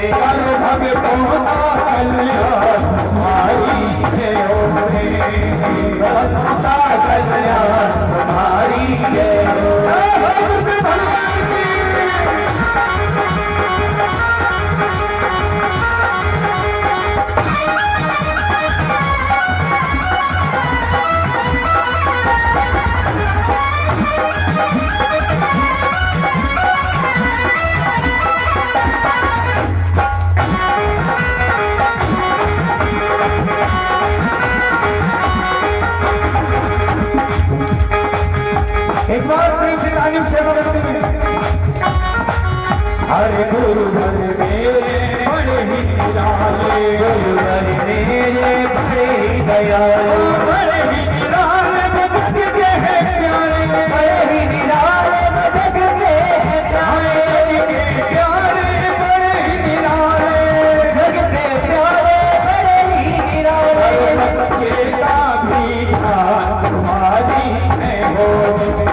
करो भक्तों का कल्याण तुम्हारी जय हो रे, भक्तों का कल्याण तुम्हारी जय हो। एक बार से तालीम से हरे गुरुवर मेरे बड़े ही निराले, गुरुवर मेरे बड़े ही दयालु, बड़े ही निराले भक्त के हैं प्यारे, बड़े ही निराले भक्त के हैं प्यारे, बड़े ही निराले भक्त के प्यारे, बड़े ही निराले बच्चे का भी तुम्हारी है हो,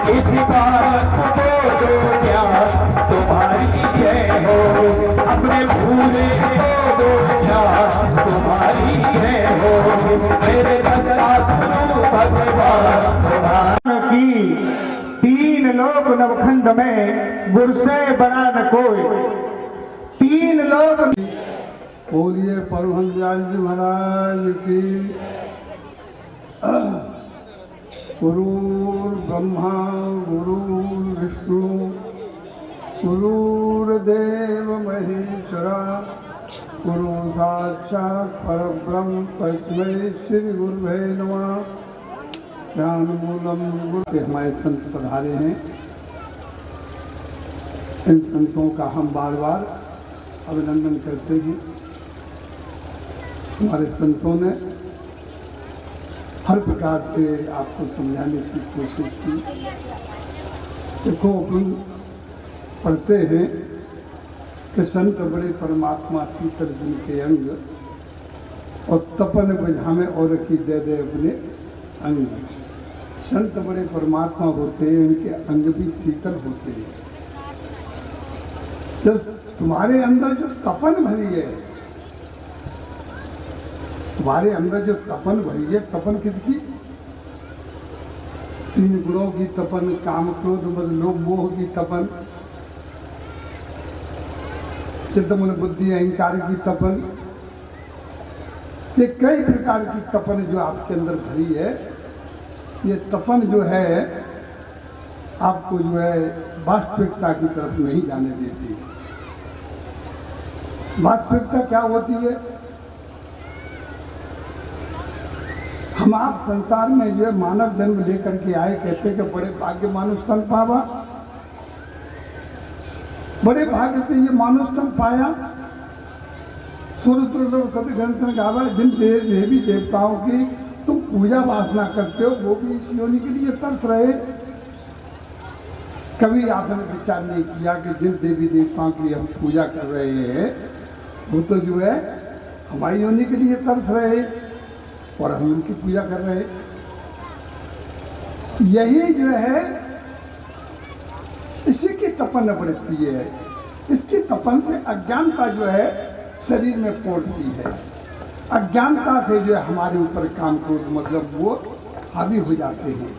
इस बात को जो प्यार तुम्हारी जय हो, अपने भूले को दो प्यार तुम्हारी जय हो, मेरे भगवान की तीन लोक नवखंड में गुरसे बना न कोई, तीन लोक। बोलिए परमहंस व्यास जी महाराज की। गुरुर् ब्रह्मा गुरुर्विष्णु गुरुर्देव महेश्वरा, गुरु साक्षात् परब्रह्म तस्मै श्री गुरुवे नमः। ज्ञान मूलम गुरु के हमारे संत पधारे हैं, इन संतों का हम बार बार अभिनंदन करते हैं। हमारे संतों ने हर प्रकार से आपको समझाने की कोशिश की। देखो अपन पढ़ते हैं कि संत बड़े परमात्मा शीतल जिनके अंग, और तपन बुझावे और की दे दे अपने अंग। संत बड़े परमात्मा होते हैं, इनके अंग भी शीतल होते हैं। जब तुम्हारे अंदर जो तपन भरी है, तुम्हारे अंदर जो तपन भरी है, तपन किसकी? तीन गुणों की तपन, काम क्रोध मद लोभ मोह की तपन, चित्त मन बुद्धि अहंकार की तपन, ये कई प्रकार की तपन जो आपके अंदर भरी है। ये तपन जो है आपको जो है वास्तविकता की तरफ नहीं जाने देती। वास्तविकता क्या होती है? हम आप संसार में जो है मानव जन्म लेकर के आए, कहते कि बड़े भाग्य मानुष तन पावा, बड़े भाग्य से ये मानुष तन पाया। सूर्य सभी ग्रंथ गावा, जिन देवी देवताओं की तुम पूजा वासना करते हो, वो भी इस योनि के लिए तरस रहे। कभी आपने विचार नहीं किया कि जिन देवी देवताओं की हम पूजा कर रहे हैं, वो तो जो है हमारी योनि के लिए तरस रहे और हम उनकी पूजा कर रहे हैं। यही जो है इसी की तपन बढ़ती है। इसकी तपन से अज्ञानता जो है शरीर में पौधती है। अज्ञानता से जो है हमारे ऊपर काम क्रोध मतलब वो हावी हो जाते हैं।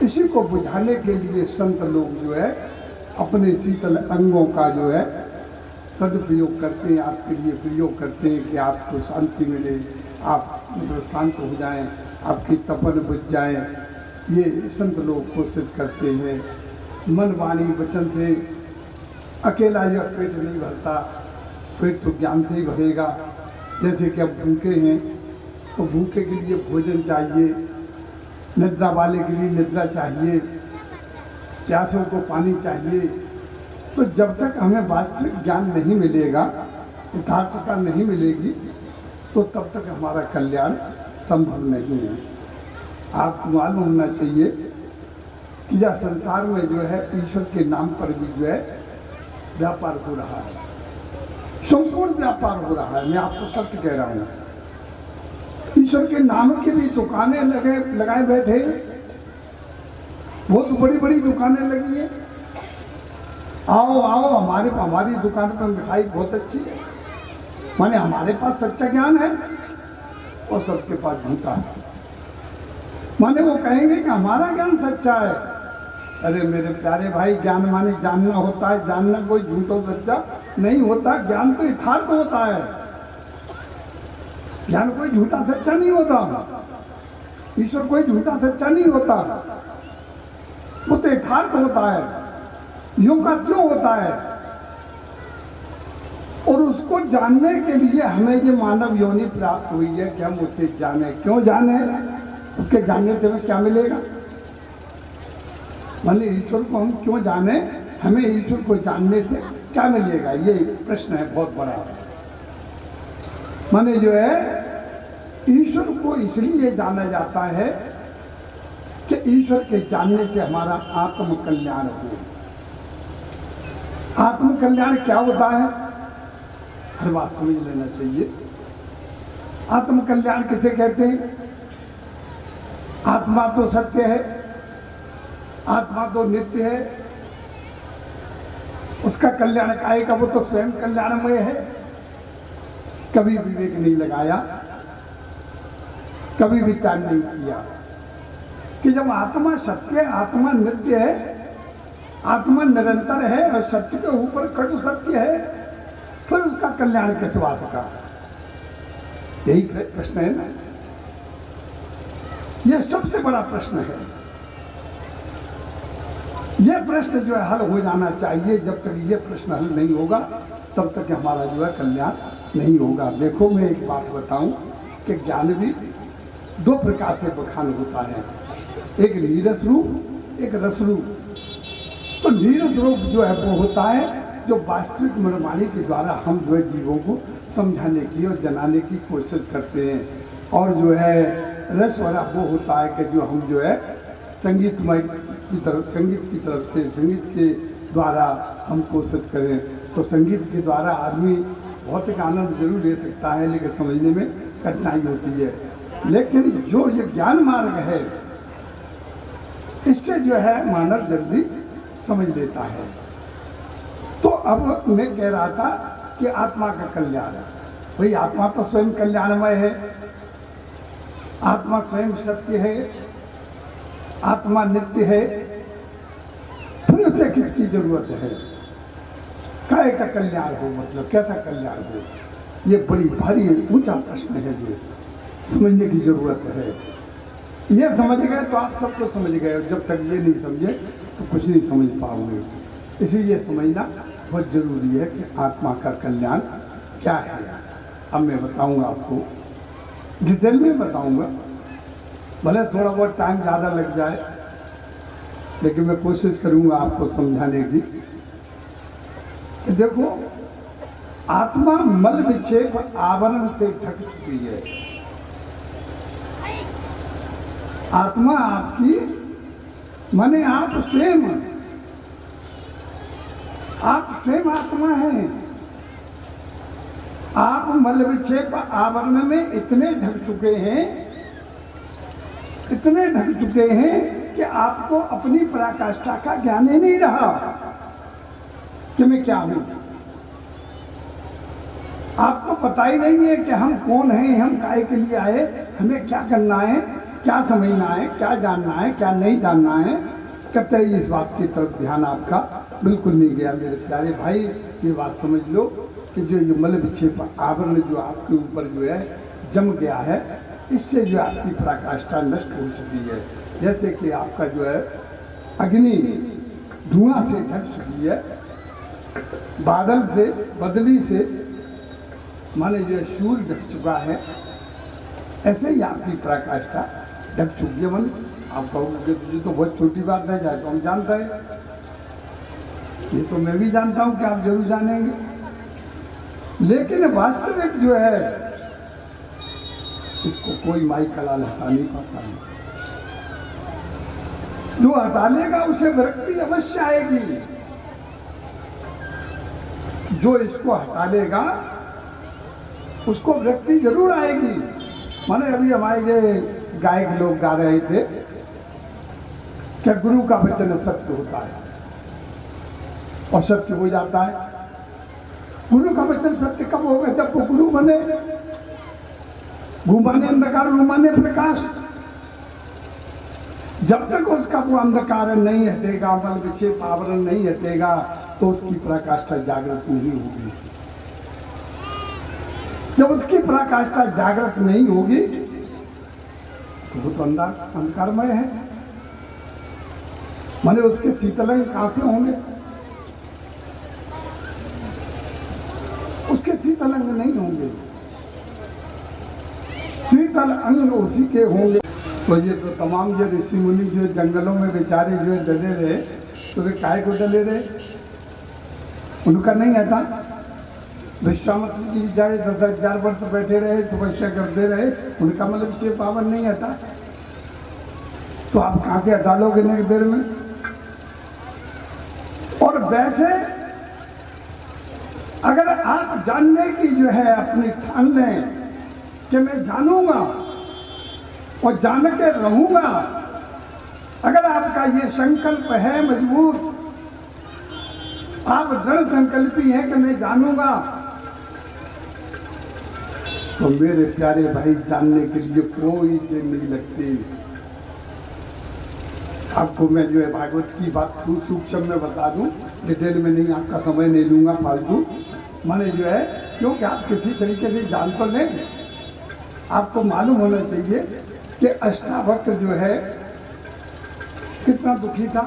इसी को बुझाने के लिए संत लोग जो है अपने शीतल अंगों का जो है सदुपयोग करते हैं, आपके लिए प्रयोग करते हैं कि आपको शांति मिले, आप शांत हो जाएं, आपकी तपन बुझ जाए। ये संत लोग कोशिश करते हैं। मन वाणी वचन से अकेला जो पेट नहीं भरता, पेट तो ज्ञान से ही भरेगा। जैसे कि अब भूखे हैं तो भूखे के लिए भोजन चाहिए, निद्रा वाले के लिए निद्रा चाहिए, प्यासों को पानी चाहिए। तो जब तक हमें वास्तविक ज्ञान नहीं मिलेगा, यथार्थता नहीं मिलेगी, तो तब तक हमारा कल्याण संभव नहीं है। आपको मालूम होना चाहिए कि यह संसार में जो है ईश्वर के नाम पर भी जो है व्यापार हो रहा है, संपूर्ण व्यापार हो रहा है। मैं आपको सत्य कह रहा हूँ। ईश्वर के नाम की भी दुकानें लगाए बैठे, बहुत बड़ी बड़ी दुकानें लगी है। आओ आओ हमारी दुकान पर मिठाई बहुत अच्छी है, माने हमारे पास सच्चा ज्ञान है और सबके पास झूठा है। माने वो कहेंगे कि हमारा ज्ञान सच्चा है। अरे मेरे प्यारे भाई, ज्ञान माने जानना होता है, जानना कोई झूठो सच्चा नहीं होता। ज्ञान तो यथार्थ होता है, ज्ञान कोई झूठा सच्चा नहीं होता। ईश्वर कोई झूठा सच्चा नहीं होता, वो तो यथार्थ होता है। यूं का क्यों होता है? और उसको जानने के लिए हमें ये मानव योनि प्राप्त हुई है कि हम उसे जाने। क्यों जाने? उसके जानने से हमें क्या मिलेगा? माने ईश्वर को हम क्यों जाने? हमें ईश्वर को जानने से क्या मिलेगा? ये प्रश्न है बहुत बड़ा। माने जो है, ईश्वर को इसलिए जाना जाता है कि ईश्वर के जानने से हमारा आत्म कल्याण हो। आत्म कल्याण क्या होता है? हर बात समझ लेना चाहिए। आत्म कल्याण किसे कहते हैं? आत्मा तो सत्य है, आत्मा तो नित्य है, उसका कल्याण काय का? वो तो स्वयं कल्याणमय है। कभी विवेक नहीं लगाया, कभी विचार नहीं किया कि जब आत्मा सत्य है, आत्मा नित्य है, आत्मा निरंतर है और सत्य के ऊपर कटु सत्य है, फिर उसका कल्याण किस बात का? यही प्रश्न है ना। यह सबसे बड़ा प्रश्न है। यह प्रश्न जो है हल हो जाना चाहिए। जब तक यह प्रश्न हल नहीं होगा तब तक हमारा जो है कल्याण नहीं होगा। देखो, मैं एक बात बताऊं कि ज्ञान भी दो प्रकार से बखान होता है, एक नीरस रूप, एक रस रूप। तो नीरस रूप जो है वो होता है जो वास्तविक मनमानी के द्वारा हम जो है जीवों को समझाने की और जनाने की कोशिश करते हैं। और जो है रस वाला वो होता है कि जो हम जो है संगीतमय की तरफ, संगीत की तरफ से, संगीत के द्वारा हम कोशिश करें। तो संगीत के द्वारा आदमी भौतिक आनंद जरूर ले सकता है, लेकिन समझने में कठिनाई होती है। लेकिन जो ये ज्ञान मार्ग है, इससे जो है मानव जल्दी समझ लेता है। तो अब मैं कह रहा था कि आत्मा का कल्याण, भाई आत्मा तो स्वयं कल्याणमय है, आत्मा स्वयं सत्य है, आत्मा नित्य है, फिर उसे किसकी जरूरत है? काय का कल्याण हो, मतलब कैसा कल्याण हो? ये बड़ी भारी ऊंचा प्रश्न है, जो समझने की जरूरत है। ये समझ गए तो आप सब कुछ समझ गए, और जब तक ये नहीं समझे तो कुछ नहीं समझ पाओगे। इसीलिए समझना बहुत जरूरी है कि आत्मा का कल्याण क्या है। अब मैं बताऊंगा आपको, डिटेल में बताऊंगा, भले थोड़ा बहुत टाइम ज़्यादा लग जाए, लेकिन मैं कोशिश करूंगा आपको समझाने की। देखो, आत्मा मल विक्षेप आवरण से ढक चुकी है। आत्मा आपकी, माने आप स्वयं आत्मा हैं। आप मल विक्षेप आवरण में इतने ढक चुके हैं, इतने ढक चुके हैं कि आपको अपनी पराकाष्ठा का ज्ञान ही नहीं रहा कि मैं क्या हूं। आपको पता ही नहीं है कि हम कौन हैं, हम काहे के लिए आए, हमें क्या करना है, क्या समझना है, क्या जानना है, क्या नहीं जानना है। कतई इस बात की तरफ ध्यान आपका बिल्कुल नहीं गया। मेरे प्यारे भाई, ये बात समझ लो कि जो ये मल विक्षेप आवरण जो आपके ऊपर जो है जम गया है, इससे जो आपकी पराकाष्ठा नष्ट हो चुकी है। जैसे कि आपका जो है अग्नि धुआं से ढक चुकी है, बादल से, बदली से, माने जो सूर्य ढक चुका है, ऐसे ही आपकी पराकाष्ठा ढक चुकी है। मन आप कहोगे ये तो बहुत छोटी बात है, जाए तो हम जानते हैं, ये तो मैं भी जानता हूं कि आप जरूर जानेंगे, लेकिन वास्तविक जो है इसको कोई माई कलाल हटा नहीं पाता है। जो हटा लेगा उसे विरक्ति अवश्य आएगी। जो इसको हटा लेगा उसको विरक्ति जरूर आएगी। माने अभी हमारे गायक लोग गा रहे थे कि गुरु का वचन सत्य होता है और सत्य हो जाता है। गुरु का वचन सत्य कब होगा? जब वो गुरु बने। घुमाने अंधकार घुमाने प्रकाश। जब तक उसका वो अंधकार नहीं हटेगा, मल विक्षेप आवरण नहीं हटेगा, तो उसकी पराकाष्ठा जागृत नहीं होगी। जब उसकी पराकाष्ठा जागृत नहीं होगी तो वो तो अंधकारमय है। माने उसके शीतलंग कहां से होंगे? उसके शीतल अंग नहीं होंगे। शीतल अंग उसी के होंगे। तो ये तो तमाम जो ऋषि मुनि जो जंगलों में बेचारे जो डले रहे, तो वे काहे को डले रहे? उनका नहीं हटा। विश्वामित्र जी जाए 10,000 वर्ष बैठे रहे, तपस्या करते रहे, उनका मतलब से पावन नहीं हटा। तो आप कहां से हटा लोगे इतनी देर में? और वैसे अगर आप जानने की जो है अपनी ठान लें कि मैं जानूंगा और जान के रहूंगा, अगर आपका ये संकल्प है मजबूत, आप दृढ़ संकल्पी हैं कि मैं जानूंगा, तो मेरे प्यारे भाई जानने के लिए कोई देर नहीं लगती। आपको मैं जो है भागवत की बात सूक्ष्म में बता दूं, डिटेल में नहीं, आपका समय नहीं लूंगा फालतू। माने जो है, क्योंकि आप किसी तरीके से जान तो लें, आपको मालूम होना चाहिए कि अष्टावक्र जो है कितना दुखी था,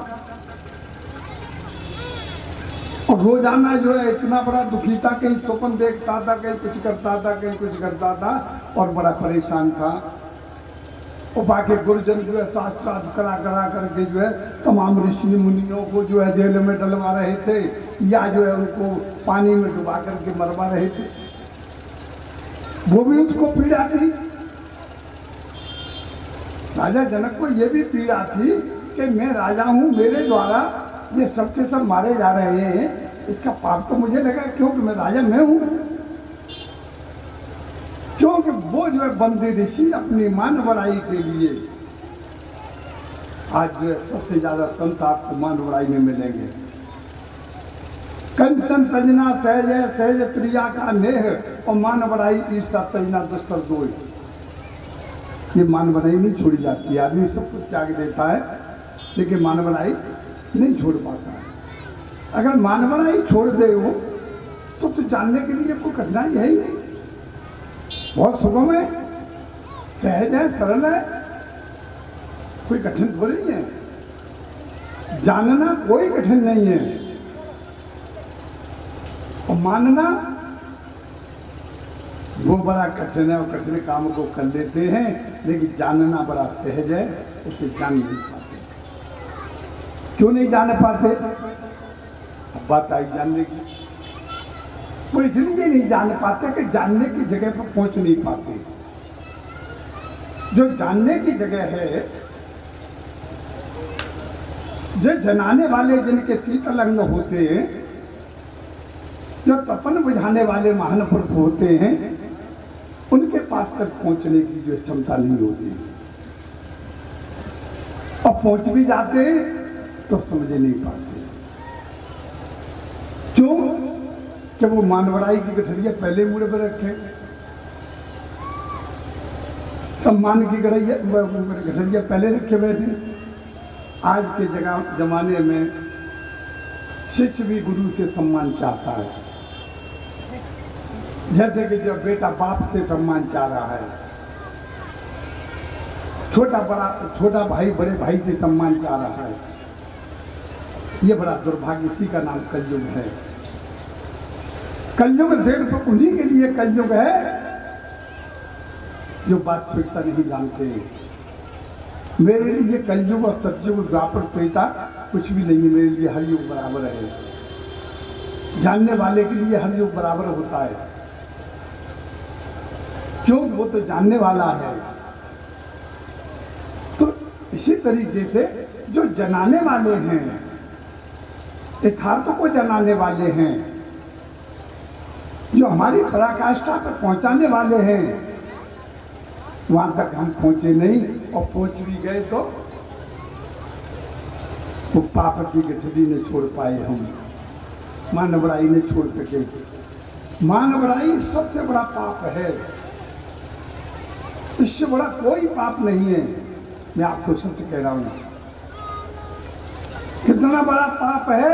और रोजाना जो है इतना बड़ा दुखी था, कहीं स्वप्न देखता था, कहीं कुछ करता था, कहीं कुछ करता था, और बड़ा परेशान था। और बाकी गुरुजन जो है शास्त्रार्थ करा करा करके जो है तमाम ऋषि मुनियों को जो है जेल में डलवा रहे थे, या जो है उनको पानी में डुबा करके मरवा रहे थे। वो भी उसको पीड़ा थी। राजा जनक को ये भी पीड़ा थी कि मैं राजा हूं, मेरे द्वारा ये सब के सब मारे जा रहे हैं, इसका पाप तो मुझे लगा, क्योंकि मैं राजा मैं हूं। क्योंकि वो जो है बंदी ऋषि अपनी मान बढ़ाई के लिए, आज जो है सबसे ज्यादा संत आपको मान बढ़ाई में मिलेंगे। कंचन तजना सहज सहज त्रिया का नेह, और मान बढ़ाई ईर्षा तजना दुस्तर दो। ये मान बढ़ाई नहीं छोड़ी जाती। आदमी सब कुछ त्याग देता है, लेकिन मान बढ़ाई नहीं छोड़ पाता है। अगर मान बढ़ाई छोड़ दे हो तो जानने के लिए कोई कठिनाई है ही नहीं। बहुत सुगम है, सहज है, सरल है, कोई कठिन थोड़ी है। जानना कोई कठिन नहीं है, और मानना वो बड़ा कठिन है, और कठिन काम को कर लेते हैं, लेकिन जानना बड़ा सहज है, उसे जान नहीं पाते। क्यों नहीं जान पाते? अब बात आई जानने की। वो इसलिए नहीं जान पाते कि जानने की जगह पर पहुंच नहीं पाते। जो जानने की जगह है, जो जनाने वाले जिनके शीतल अंग होते हैं, जो तपन बुझाने वाले महान पुरुष होते हैं, उनके पास तक पहुंचने की जो क्षमता नहीं होती, और पहुंच भी जाते तो समझ नहीं पाते। क्यों? कि वो मानवड़ाई की गठरिया पहले मुड़े पर रखे, सम्मान की गठरिया पहले रखे बैठे। आज के जमाने में शिष्य भी गुरु से सम्मान चाहता है, जैसे कि जब बेटा बाप से सम्मान चाह रहा है, छोटा भाई बड़े भाई से सम्मान चाह रहा है। ये बड़ा दुर्भाग्य, इसी का नाम कलयुग है। कलयुग सिर्फ उन्हीं के लिए कलयुग है जो वास्तविकता नहीं जानते। मेरे लिए कलयुग और सतयुग द्वापर त्रेता कुछ भी नहीं है, मेरे लिए हर युग बराबर है। जानने वाले के लिए हर युग बराबर होता है, क्यों? वो तो जानने वाला है। तो इसी तरीके से जो जनाने वाले हैं, यथार्थ को जनाने वाले हैं, जो हमारी पराकाष्ठा पर पहुंचाने वाले हैं, वहां तक हम पहुंचे नहीं, और पहुंच भी गए तो वो पाप की गठरी ने छोड़ पाए, हम मानवड़ाई ने छोड़ सके। मानवराई सबसे बड़ा पाप है, इससे बड़ा कोई पाप नहीं है। मैं आपको सत्य कह रहा हूं। कितना बड़ा पाप है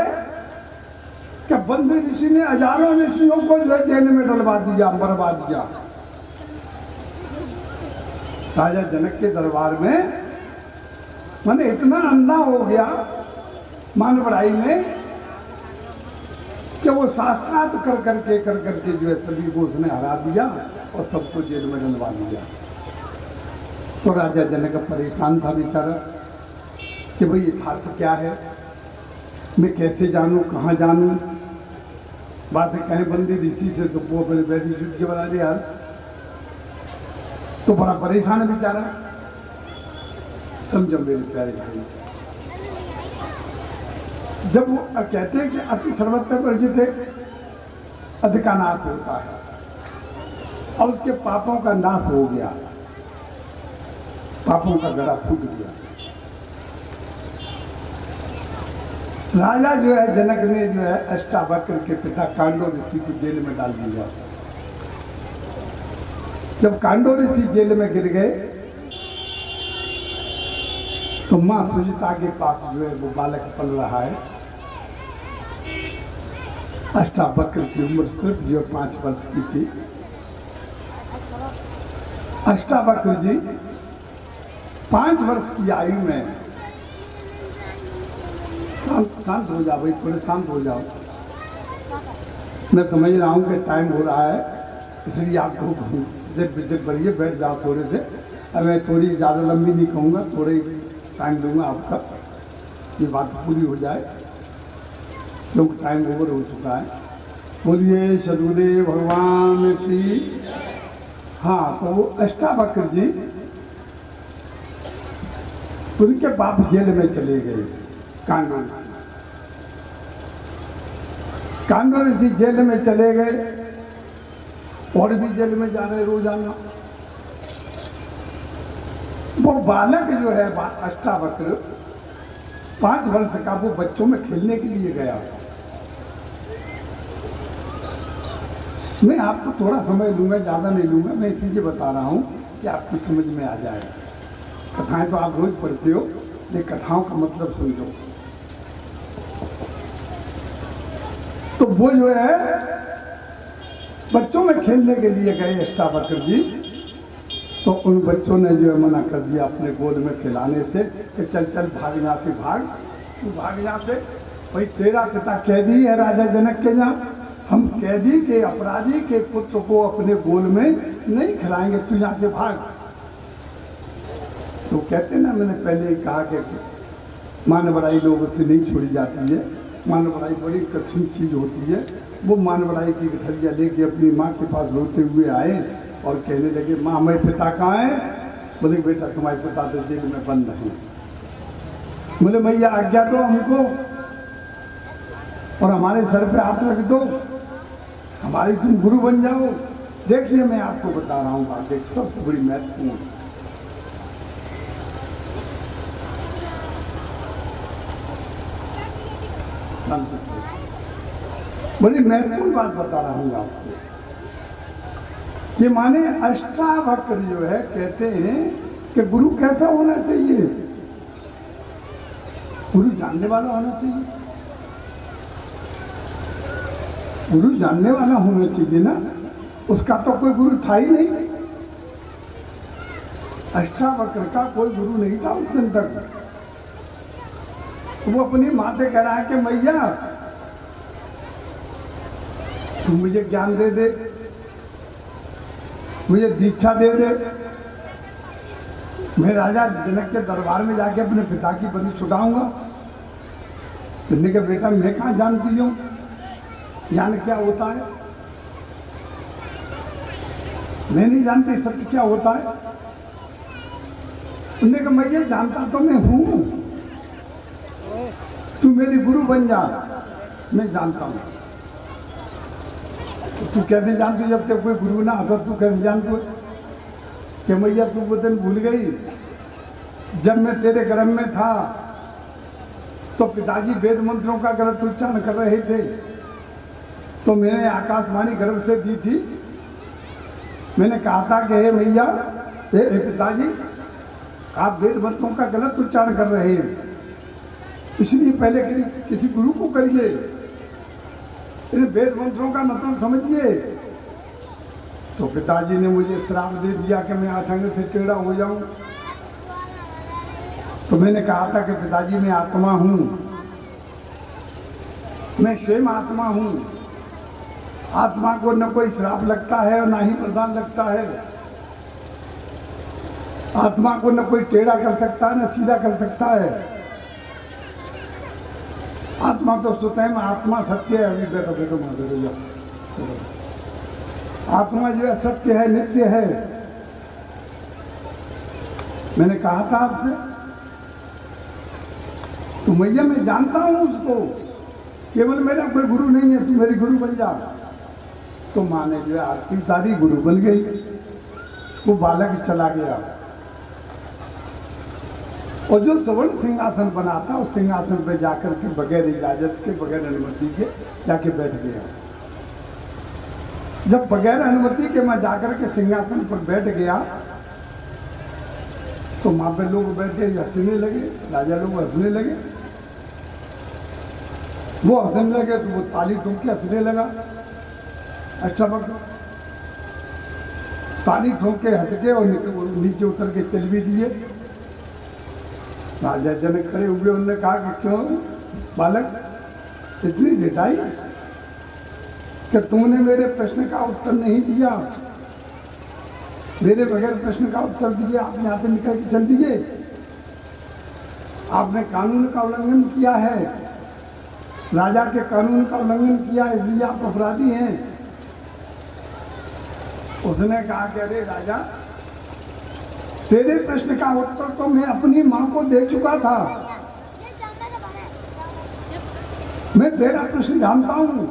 कि बंदी ऋषि ने हजारों ऋषियों को जो जेल में डलवा दिया, मरवा दिया। राजा जनक के दरबार में मैंने इतना अंधा हो गया मानवराई में कि वो शास्त्रार्थ कर करके जो है सभी को उसने हरा दिया और सबको जेल में डलवा दिया। तो राजा जनक परेशान था बेचारा कि भाई यथार्थ क्या है, मैं कैसे जानूं, कहाँ जानूं। बातें कहें बंदी ऋषि से तो वो अपने बैठी जुट के बना दे यार, तो बड़ा परेशान है बेचारा। समझो मेरे प्यारे भाई, जब वो कहते हैं कि अति सर्वत्र वर्जित है, अति का नाश होता है, और उसके पापों का नाश हो गया, पापों का गड़ा फूट गया। राजा जो है जनक ने जो है अष्टावक्र के पिता कांडो ऋषि को जेल में डाल दिया। जब कांडो ऋषि जेल में गिर गए तो मां सुजिता के पास जो है वो बालक पल रहा है। अष्टावक्र की उम्र सिर्फ जो 5 वर्ष की थी। अष्टावक्र जी 5 वर्ष की आयु में, शांत हो जाओ भाई, थोड़े शांत हो जाओ। मैं समझ रहा हूँ कि टाइम हो रहा है, इसलिए आपको विजिट करिए, बैठ जाओ थोड़े से। अब मैं थोड़ी ज़्यादा लंबी नहीं कहूँगा, थोड़े टाइम दूंगा आपका, ये बात पूरी हो जाए क्योंकि टाइम ओवर हो चुका है। बोलिए सदगुरुदेव भगवान की। हाँ, तो वो अष्टावक्र जी, उनके बाप जेल में चले गए, कांडो ऋषि। कांडो ऋषि जेल में चले गए और भी जेल में जा रहे रोजाना। वो बालक जो है अष्टावक्र 5 वर्ष का, वो बच्चों में खेलने के लिए गया। मैं आपको थोड़ा समय लूंगा, ज्यादा नहीं लूंगा, मैं इसीलिए बता रहा हूं कि आपकी समझ में आ जाए। कथाएं तो आप रोज पढ़ते हो, ये कथाओं का मतलब समझो। तो वो जो है बच्चों में खेलने के लिए गए अष्टावक्र जी, तो उन बच्चों ने जो है मना कर दिया अपने गोद में खिलाने से कि चल चल भाग यहाँ से, भाग, तू भाग यहाँ से। भाई तेरा पिता कैदी है राजा जनक के यहाँ, हम कैदी के, अपराधी के पुत्र को अपने गोद में नहीं खिलाएंगे, तू यहाँ से भाग। तो कहते ना, मैंने पहले ही कहा कि मानवराई लोगों से नहीं छोड़ी जाती है। मानवराई बड़ी कठिन चीज होती है। वो मानवराई की गठरिया लेके अपनी माँ के पास रोते हुए आए और कहने लगे, माँ हमारे पिता कहाँ हैं? बोले बेटा तुम्हारे पिता तो जेल में बंद हैं। बोले भैया आज्ञा दो हमको और हमारे सर पे हाथ रख दो, हमारी तुम गुरु बन जाओ। देखिए मैं आपको बता रहा हूँ बात, एक सबसे बड़ी महत्वपूर्ण, बड़ी महत्वपूर्ण बात बता रहा हूँ आपको। ये माने अष्टावक्र जो है कहते हैं कि गुरु कैसा होना चाहिए? गुरु जानने वाला होना चाहिए, गुरु जानने वाला होना चाहिए ना। उसका तो कोई गुरु था ही नहीं, अष्टावक्र का कोई गुरु नहीं था उस दिन तक। वो अपनी माँ से कह रहा है कि मैया तू मुझे ज्ञान दे दे, मुझे दीक्षा दे दे, मैं राजा जनक के दरबार में जाके अपने पिता की बलि छुटाऊंगा। तुमने कहा बेटा मैं कहाँ जानती हूँ ज्ञान क्या होता है, मैं नहीं जानती सत्य क्या होता है। उन्होंने कहा मैं ये जानता तो मैं हूँ, तू मेरी गुरु बन जा, मैं जानता हूँ। तो तू कैसे जानती, जब तक कोई गुरु ना आता तू कैसे जानती कि मैया तू वो दिन भूल गई जब मैं तेरे गर्भ में था तो पिताजी वेद मंत्रों का गलत उच्चारण कर रहे थे, तो मैंने आकाशवाणी गर्भ से दी थी। मैंने कहा था कि हे भैया, हे पिताजी, आप वेद मंत्रों का गलत उच्चारण कर रहे हैं, इसलिए पहले किसी गुरु को करिए, इन वेद मंत्रों का मतलब समझिए। तो पिताजी ने मुझे श्राप दे दिया कि मैं आठंग से टेढ़ा हो जाऊं। तो मैंने कहा था कि पिताजी मैं आत्मा हूं, मैं स्वयं आत्मा हूं। आत्मा को न कोई श्राप लगता है और ना ही वरदान लगता है। आत्मा को न कोई टेढ़ा कर सकता है न सीधा कर सकता है। आत्मा तो स्वतः आत्मा सत्य है। अभी बैठो बैठो माधुर्य जाओ। आत्मा जो है सत्य है, नित्य है। मैंने कहा था आपसे, तो मैया मैं जानता हूं उसको, केवल मेरा कोई गुरु नहीं है, तू मेरी गुरु बन जा। तो माँ ने जो है आरती उतारी, गुरु बन गई। वो बालक चला गया और जो स्वर्ण सिंहासन बना था उस सिंहासन पे जाकर के बगैर इजाजत के, बगैर अनुमति के जाके बैठ गया। जब बगैर अनुमति के मैं जाकर के सिंहासन पर बैठ गया तो वहां पे लोग बैठे हंसने लगे, राजा लोग हंसने लगे। वो हंसने लगे तो वो ताली ठोक के हंसने लगा। अच्छा वक्त ताली ठोक के हंस के और नीचे उतर के चल भी दिए। राजा जनक खड़े हुए, उन्होंने कहा कि क्यों बालक इतनी डिटाई कि तुमने मेरे प्रश्न का उत्तर नहीं दिया, मेरे बगैर प्रश्न का उत्तर दिए आप यहाँ से निकल के चल दिए। आपने कानून का उल्लंघन किया है, राजा के कानून का उल्लंघन किया, इसलिए आप अपराधी हैं। उसने कहा कि अरे राजा, तेरे प्रश्न का उत्तर तो मैं अपनी मां को दे चुका था, मैं तेरा प्रश्न जानता हूं,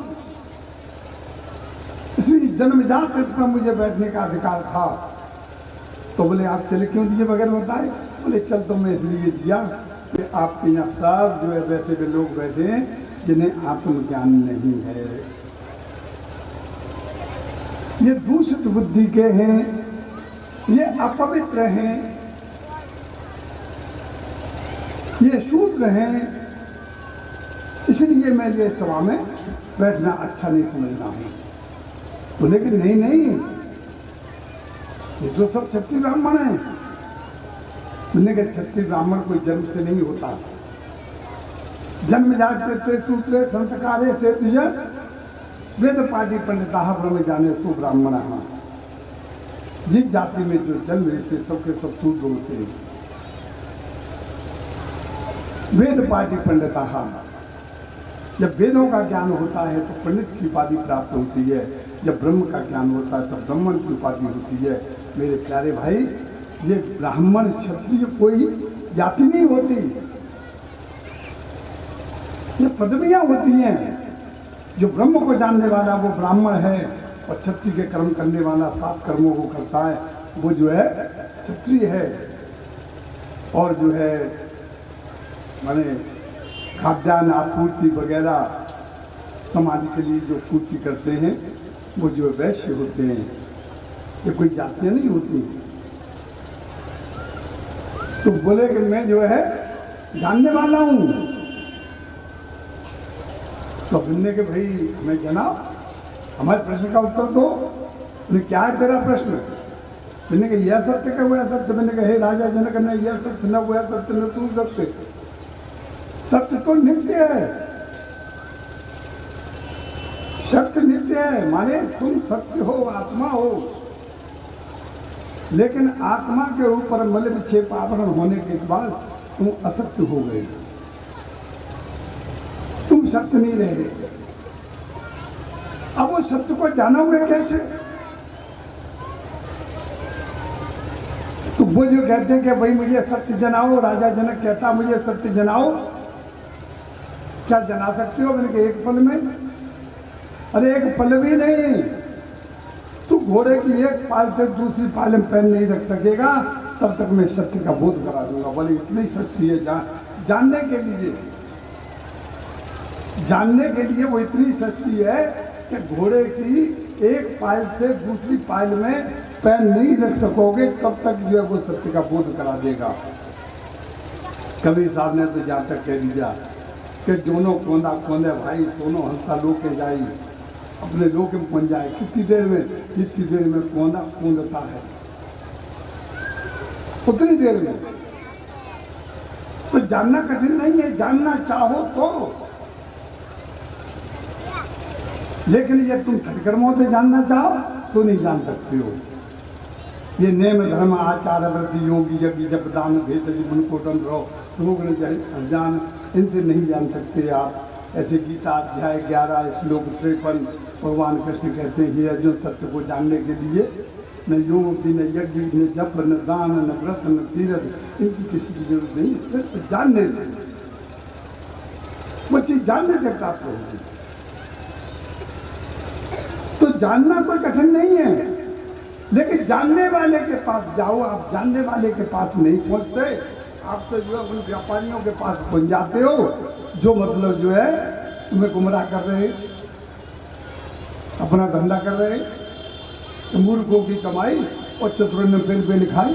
इसलिए जन्मजात इस पर मुझे बैठने का अधिकार था। तो बोले आप चले क्यों दिए बगैर बताए? बोले चल तो मैं इसलिए दिया कि आपके यहाँ सब जो है वैसे भी लोग बैठे हैं जिन्हें आत्मज्ञान नहीं है, ये दूषित बुद्धि के हैं, ये अपवित्र हैं, ये शूद्र हैं, इसलिए मैं ये सभा में बैठना अच्छा नहीं समझता हूं। बोले कि नहीं नहीं, ये तो सब क्षत्रिय ब्राह्मण हैं। मैंने कहा क्षत्रिय ब्राह्मण कोई जन्म से नहीं होता, जन्म जाते सूत्रे संस्कारे से तुझे वेद पाठी पंडिता ब्रह्म जाने सो ब्राह्मण। जिस जाति में जो जन्म लेते सबके सब शूद्र होते हैं। वेद पाठी पंडिता, जब वेदों का ज्ञान होता है तो पंडित की उपाधि प्राप्त होती है, जब ब्रह्म का ज्ञान होता है तो ब्राह्मण की उपाधि होती है। मेरे प्यारे भाई, ये ब्राह्मण क्षत्रिय कोई जाति नहीं होती, ये पदवियां होती हैं। जो ब्रह्म को जानने वाला वो ब्राह्मण है और क्षत्रिय के कर्म करने वाला 7 कर्मों को करता है वो जो है क्षत्रिय है। और जो है माने खाद्यान्न आपूर्ति वगैरह समाज के लिए जो पूर्ति करते हैं वो जो वैश्य होते हैं, ये कोई जातियां नहीं होती। तो बोले कि मैं जो है जानने वाला हूं। तो बोलने के भाई मैं जनाब हमारे प्रश्न का उत्तर दो। क्या है तेरा प्रश्न? मैंने कहा यह सत्य का हुआ सत्य। मैंने कहा हे राजा जनक, न यह सत्य न हुआ सत्य न तू सत्य। सत्य तो नित्य है, सत्य नित्य है, माने तुम सत्य हो, आत्मा हो, लेकिन आत्मा के ऊपर मल विक्षेप आवरण होने के बाद तुम असत्य हो गए, तुम सत्य नहीं रहे। अब वो सत्य को जानोगे कैसे? तो वो जो कहते हैं कि भाई मुझे सत्य जनाओ, राजा जनक कहता मुझे सत्य जनाओ। क्या जना सकते हो? मैंने कहा एक पल में। अरे एक पल भी नहीं, तू घोड़े की एक पाल से दूसरी पाल में पैर नहीं रख सकेगा तब तक मैं सत्य का बोध करा दूंगा। बोले इतनी सस्ती है जानने के लिए, जानने के लिए वो इतनी सस्ती है कि घोड़े की एक पायल से दूसरी पायल में पैर नहीं रख सकोगे तब तक जो है वो सत्य का बोध करा देगा। कबीर साहब ने तो जहाँ तक कह दिया कि दोनों कोंदा कोंदे भाई दोनों हंसता लोके जाई, अपने लोक में पहुंच जाए कितनी देर में, जितनी देर में कोंदा कूदता है उतनी देर में। तो जानना कठिन नहीं है, जानना चाहो तो, लेकिन ये तुम ठटकर्मों से जानना चाहो तो नहीं जान सकते हो। ये नेम धर्म आचार व्रति योगी यज्ञ जप दान भेद जीवन कोटन रहो रोग अज्ञान, इनसे नहीं जान सकते आप। ऐसे गीता अध्याय 11 श्लोक 53 भगवान कृष्ण कहते हैं, हे अर्जुन सत्य को जानने के लिए न योग न यज्ञ न जप न दान न व्रत न तीर्थ, इनकी किसी की जरूरत नहीं, सिर्फ जानने से, वो चीज जानने से प्राप्त होगी। तो जानना कोई कठिन नहीं है, लेकिन जानने वाले के पास जाओ। आप जानने वाले के पास नहीं पहुंचते, आप तो जो है उन व्यापारियों के पास पहुंच जाते हो जो मतलब जो है तुम्हें गुमराह कर रहे, अपना धंधा कर रहे, तो मूर्खों की कमाई और चतुरों ने बेल बेल खाई।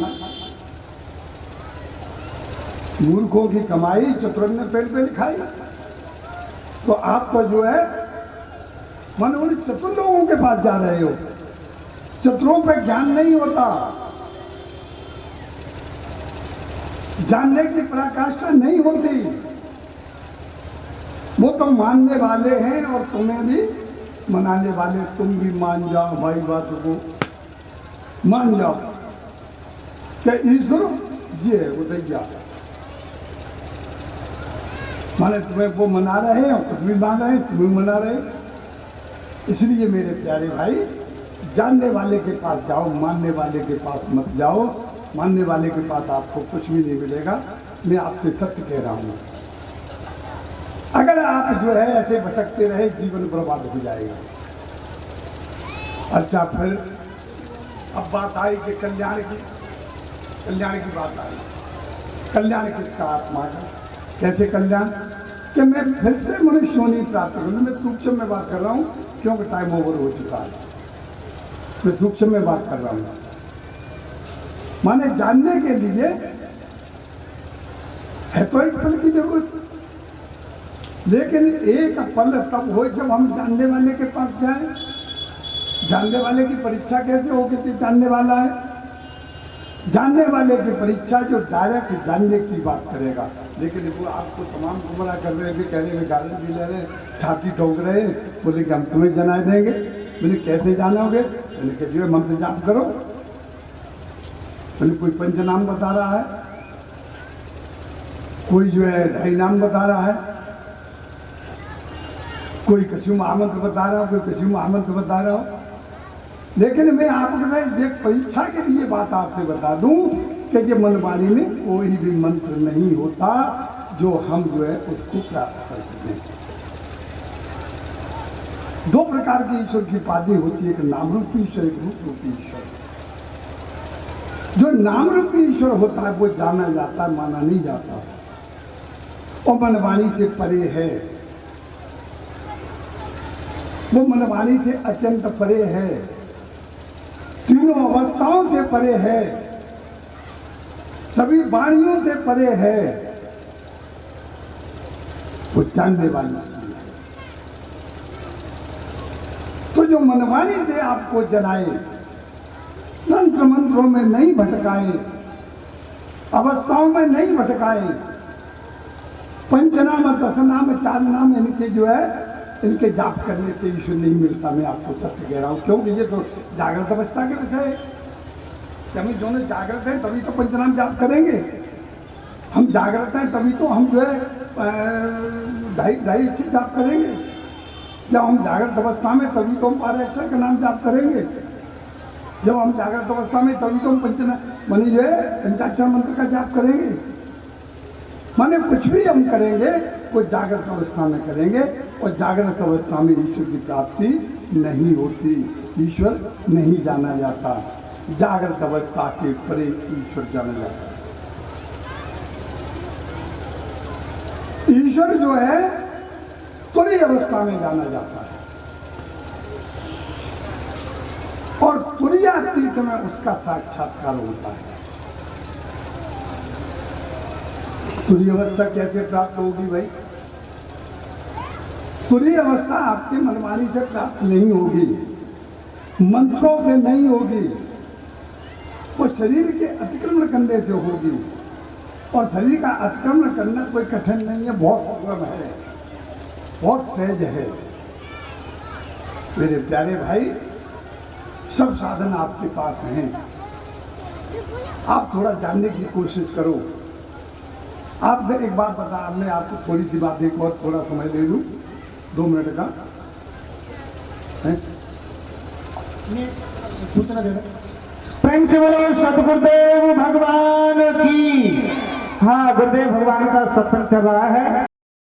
मूर्खों की कमाई चतुरों ने बेल बेल खाई। तो आप तो जो है मन उन चतुर लोगों के पास जा रहे हो। चतुरों पे ज्ञान नहीं होता, जानने की पराकाष्ठा नहीं होती। वो तो मानने वाले हैं और तुम्हें भी मनाने वाले, तुम भी मान जाओ भाई, बात को मान जाओ क्या ईश्वर ये है वो दैया, माने तुम्हें वो मना रहे हैं और कुछ भी मान रहे हैं, तुम भी मना रहे। इसलिए मेरे प्यारे भाई, जानने वाले के पास जाओ, मानने वाले के पास मत जाओ। मानने वाले के पास आपको कुछ भी नहीं मिलेगा। मैं आपसे सत्य कह रहा हूं, अगर आप जो है ऐसे भटकते रहे जीवन बर्बाद हो जाएगा। अच्छा, फिर अब बात आई कि कल्याण की बात आई। कल्याण किसका? आत्मा का। कैसे कल्याण? कि मैं फिर से मनुष्य होनी प्राप्त करूँ। मैं सूक्ष्म में बात कर रहा हूँ क्योंकि टाइम ओवर हो चुका है। मैं सूक्ष्म में बात कर रहा हूँ। माने जानने के लिए है तो एक पल की जरूरत, लेकिन एक पल तब हो जब हम जानने वाले के पास जाएं। जानने वाले की परीक्षा कैसे होगी कि जानने वाला है? जानने वाले की परीक्षा जो डायरेक्ट जानने की बात करेगा, लेकिन वो आपको तमाम गुमराह कर रहे हैं, कह रहे हैं, गाली भी ले रहे हैं, छाती ठोक रहे हैं, बोले कि हम तुम्हें जना देंगे। मैंने कैसे जानोगे? मैंने कहा जो है मंत्र जाप करो। मैंने कोई पंचनाम बता रहा है, कोई जो है ढाई नाम बता रहा है, कोई कछु महामंत्र बता रहा हो, कोई कछु महामंत्र बता रहा हो। लेकिन मैं आपको एक परीक्षा के लिए बात आपसे बता दूं कि ये मनवाणी में कोई भी मंत्र नहीं होता जो हम जो है उसको प्राप्त कर सकें। दो प्रकार की ईश्वर की उपाधि होती है, एक नाम रूपी ईश्वर, एक रूप रूपी ईश्वर। जो नाम रूपी ईश्वर होता है वो जाना जाता है, माना नहीं जाता, और मनवाणी से परे है। वो मनवाणी से अत्यंत परे है, तीनों अवस्थाओं से परे है, सभी वाणियों से परे है। वो जानने वाली चीज है। तो जो मनवाणी से आपको जनाए, तंत्र मंत्रों में नहीं भटकाए, अवस्थाओं में नहीं भटकाए, पंचनाम दशनाम चार नाम इनके जो है इनके जाप करने से ईश्वर नहीं मिलता। मैं आपको सत्य कह रहा हूँ, क्योंकि ये तो जागृत अवस्था के विषय है। जब हम दोनों जागृत हैं तभी तो पंचनाम जाप करेंगे। हम जागृत हैं तभी तो हम जो है ढाई अच्छे जाप करेंगे। जब हम जागृत अवस्था में तभी तो हम 12 अक्षर का नाम जाप करेंगे। जब हम जागृत अवस्था में तभी तो हम माने जो है पंचाक्षर मंत्र का जाप करेंगे। माने कुछ भी हम करेंगे वो जागृत अवस्था में करेंगे, और जागृत अवस्था में ईश्वर की प्राप्ति नहीं होती, ईश्वर नहीं जाना जाता। जागृत अवस्था के परे ईश्वर जाना जाता है। ईश्वर जो है तुरीय अवस्था में जाना जाता है। तुरीयातीत में उसका साक्षात्कार होता है। तुरीय अवस्था कैसे प्राप्त होगी भाई? तुरीय अवस्था आपकी मनमानी से प्राप्त नहीं होगी, मंत्रों से नहीं होगी, वो शरीर के अतिक्रमण करने से होगी। और शरीर का अतिक्रमण करना कोई कठिन नहीं है, बहुत सुगम है, बहुत सहज है। मेरे प्यारे भाई, सब साधन आपके पास हैं, आप थोड़ा जानने की कोशिश करो। आप एक बात बता, मैं आपको थोड़ी सी बात एक और थोड़ा समय ले लूं, 2 मिनट का है? सूचना दे रहे। प्रेम से बोलो सतगुरुदेव भगवान की। हाँ, गुरुदेव भगवान का सत्संग चल रहा है।